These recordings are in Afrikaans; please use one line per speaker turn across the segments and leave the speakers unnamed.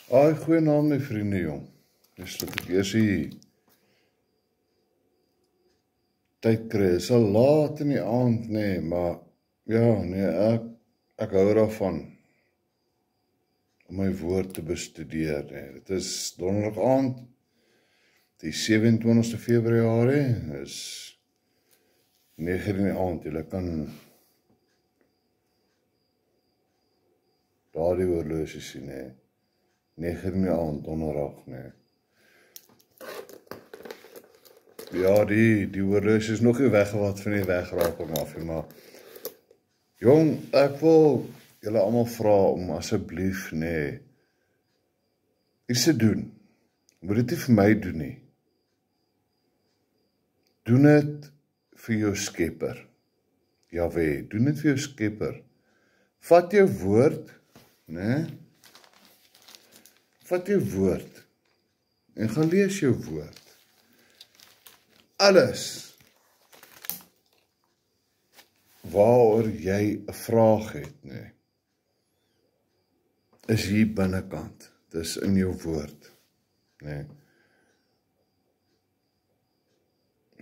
Goeie naam my vriende jong. Dis dat ek eers die tyd kry. Is al laat in die aand, nee, maar ja, nee, ek hou daarvan om my woord te bestudeer. Nee. Dit is donderdag aand, die 27ste Februarie, is 9 in die aand. Julle kan daar die horlosie sien, nee. 9 in die aand, donderdag, nee. Ja, die horlosie is nog nie weggewat van die wegraping af, maar jong, ek wil julle almal vra om asseblief, nee, iets te doen. Moet dit nie vir my doen nie. Doen dit vir jou skepper. Jaweh, doen dit vir jou skepper. Vat jou woord, nee, vat jou woord en gaan lees jou woord. Alles waaroor jy 'n vraag het, nee, is hier binnekant. Dis in jou woord, nee.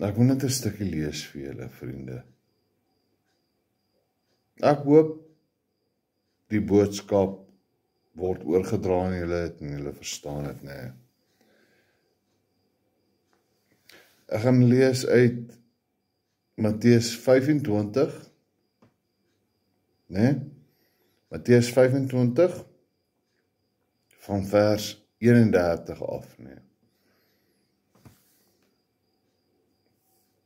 Ek wil net 'n stukkie lees vir julle, vriende. Ek hoop die boodskap word oorgedra aan julle en julle verstaan het, nee. Ek gaan lees uit Matteus 25, nee, Matteus 25, van vers 31 af, nee.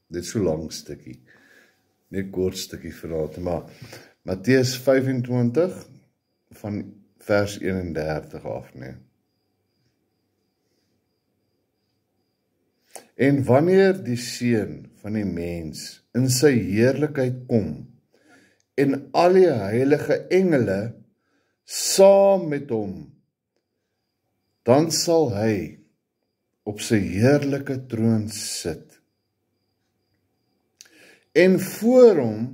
Dit is so lang stukkie, nie kort stukkie verhaal, maar Matteus 25, van vers 31 af, nee. En wanneer die Seun van die mens in sy heerlikheid kom, en al die heilige engele saam met hom, dan sal hy op sy heerlike troon sit. En voor hom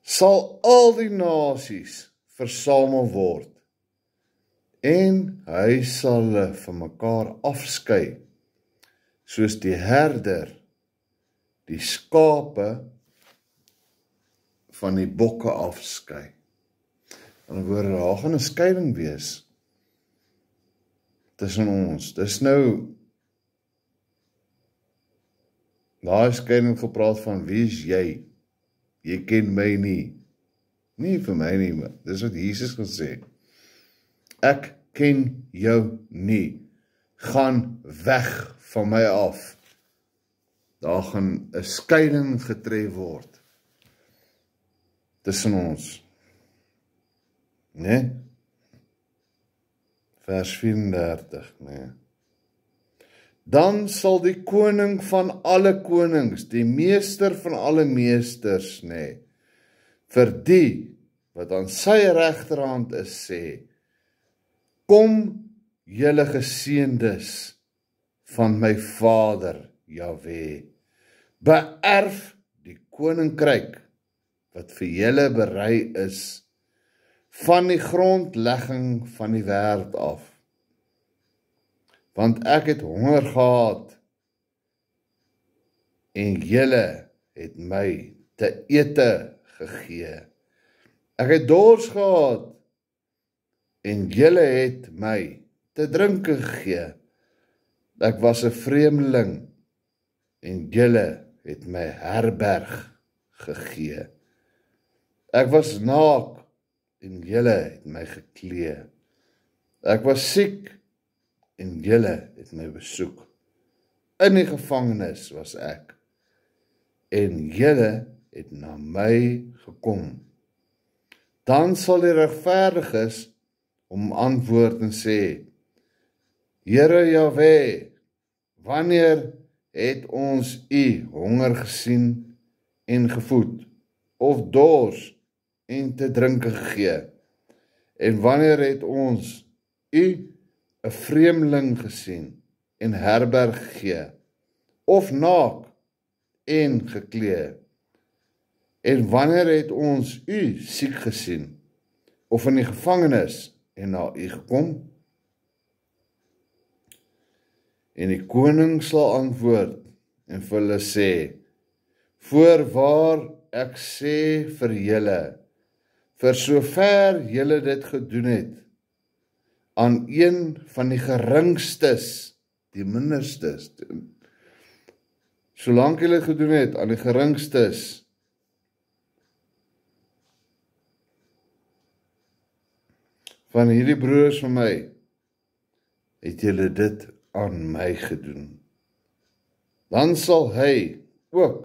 sal al die nasies versamel word, en hy sal hulle van mekaar afskei, soos die herder die skape van die bokke afskei. In woorde, daar gaan 'n skeiding wees tussen ons. Dis nou, daar skeiding gepraat van, wie is jy? Jy ken my nie. Nie vir my nie, maar dis wat Jesus gesê. Ek ken jou nie. Gaan weg van my af. Daar gaan 'n skeiding getref word tussen ons. Nee? Vers 34, nee. Dan sal die koning van alle konings, die meester van alle meesters, nee, vir die wat aan sy regterhand is, sê, kom julle geseëndes van my Vader, Jahweh, beerf die koninkryk wat vir julle berei is van die grondlegging van die wêreld af. Want ek het honger gehad en julle het my te ete gegee. Ek het dors gehad en julle het my te drinke gegee. Ek was 'n vreemdeling en julle het my herberg gegee. Ek was naak en julle het my geklee. Ek was siek en julle het my besoek. In die gevangenis was ek en julle het na my gekom. Dan sal die regverdiges hom antwoord en sê, Here Jahweh, wanneer het ons u honger gesien en gevoed, of dors en te drinke gegee? En wanneer het ons u 'n vreemdeling gesien en herberg gegee, of naak en geklee? En wanneer het ons u siek gesien, of in die gevangenis en na u gekom? En die koning sal antwoord en vir hulle sê, voorwaar ek sê vir julle, vir sover julle dit gedoen het, aan een van die geringstes, die minderstes, solank julle dit gedoen het, aan die geringstes, van hierdie broers van my, het julle dit aan my gedoen. Dan sal hy ook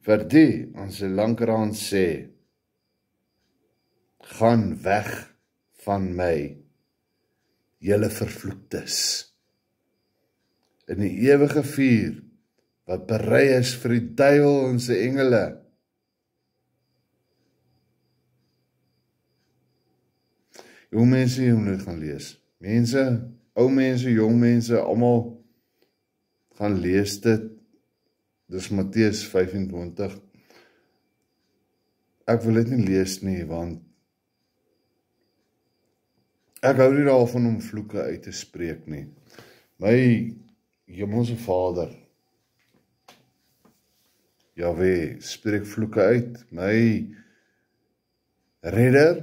vir die aan sy linkerhand sê, gaan weg van my, julle vervloektes, in die ewige vuur, wat berei is vir die duiwel en sy engele. Hoe mense jy moet gaan lees. Mense, ou mense, jong mense, almal gaan lees dit. Dis Matteus 25. Ek wil dit nie lees nie, want ek hou nie daarvan om vloeke uit te spreek nie. My hemelse Vader, Jahwe, spreek vloeke uit. My redder,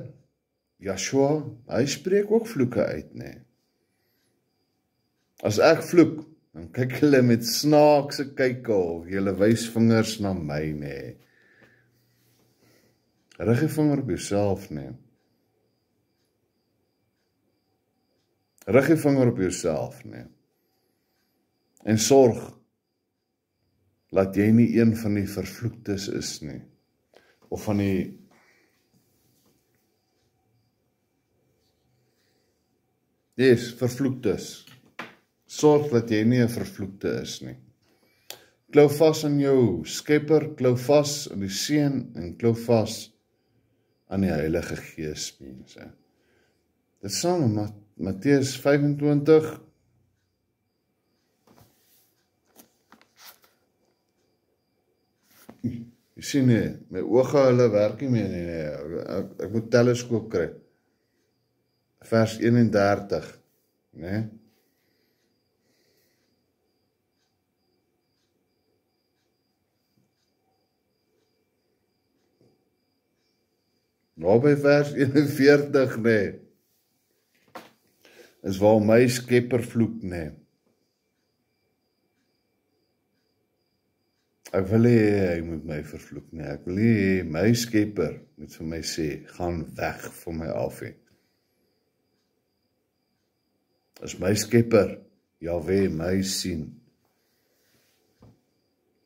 Yeshua, hy spreek ook vloeke uit, nee. As ek vloek, dan kyk hulle met snaakse kyke of julle wys vingers na my, nee. Rig die vinger op jouself, nee. Rig die vinger op jouself, nee. En sorg, laat jy nie een van die vervloektes is nie. Of van die vervloektes. Sorg dat jy nie 'n vervloekte is nie. Klou vas aan jou Skepper, klou vas aan die Seun en klou vas aan die Heilige Gees, mense. Dit saam met Matteus 25. Jy sien nie, my oge hulle werk nie meer nie. Ek moet teleskoop kry. Vers 31, né? Nou by vers 41, né? Is waar my Skepper vloek, né? Ek wil hê hy moet my vervloek, nee. Ek wil hê my Skepper moet vir my sê, gaan weg van my af hê. As my Skepper, Jahwe, my sien,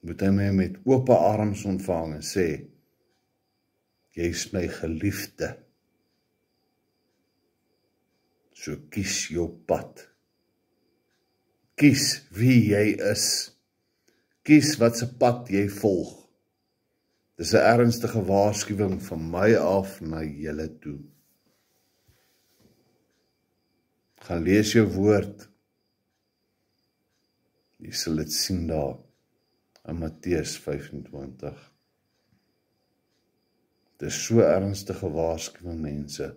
moet hy my met ope arms ontvang en sê, jy is my geliefde. So kies jou pad. Kies wie jy is. Kies wat se pad jy volg. Dis 'n ernstige waarskuwing van my af na julle toe. Gaan lees jou woord. Jy sal dit sien daar in Matteus 25. Dis so ernstige waarskuwing, mense.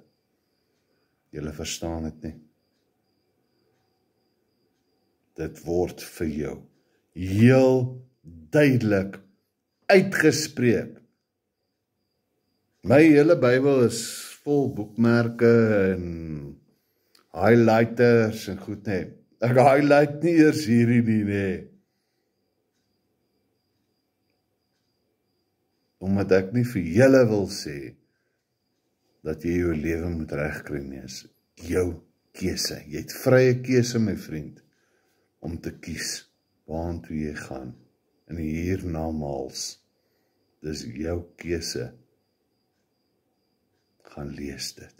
Julle verstaan dit nie. Dit word vir jou heel duidelik uitgespreek. My hele Bybel is vol boekmerke en highlighters en goed, nee. Ek highlight nie eers hierdie nie, nee. Omdat ek nie vir julle wil sê dat jy jou lewe moet regkry nie, is jou keuse. Jy het vrye keuse, my vriend, om te kies waartoe jy gaan in die hiernamaals. Dis jou keuse. Gaan lees dit.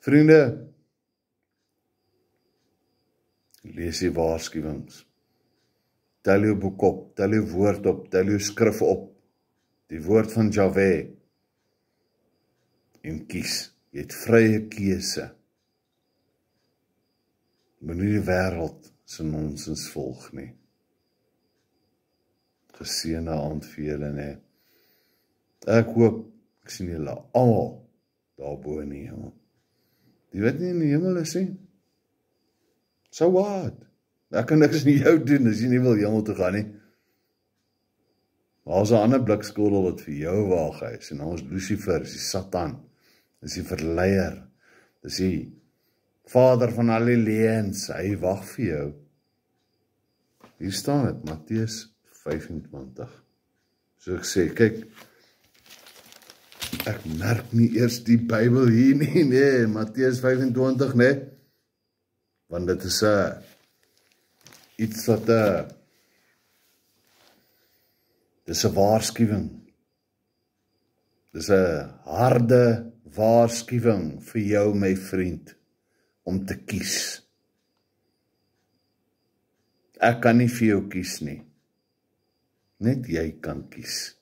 Vriende, lees die waarskuwings. Tel jou boek op, tel jou woord op, tel jou skrif op. Die woord van Jahwe. En kies. Jy het vrye keuse. Moenie die wêreld se nonsens volg nie. Geseënde aand vir julle, nee. Ek hoop, ek sien julle almal daarbo in die hemel. Die wat nie in die hemel is nie, so what? Ek kan niks in jou doen, as jy nie wil hemel toe gaan nie. Maar as 'n ander blikskottel wat vir jou waaghuis, en ons Lucifer, is die Satan, is die verleier, is die vader van al die leuns, hy wag vir jou. Hier staan het, Matteus 25. So ek sê, kyk, ek merk nie eers die Bybel hier nie, nee, Matteus 25, nee, want dit is iets wat dis 'n waarskuwing. Dis 'n harde waarskuwing vir jou, my vriend, om te kies. Ek kan nie vir jou kies nie. Net jy kan kies.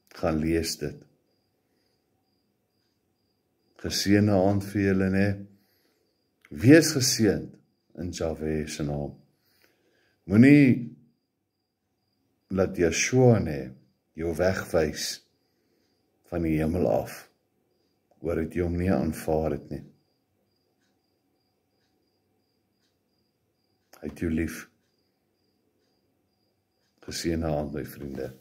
Gaan lees dit. Geseënde aand vir julle, né? Wees geseënd in Jahwe se naam. Moenie laat Yeshua, né, jou wegwys van die hemel af, oor het jy hom nie aanvaar het nie. Hy het jou lief. Geseënde aand, my vriende.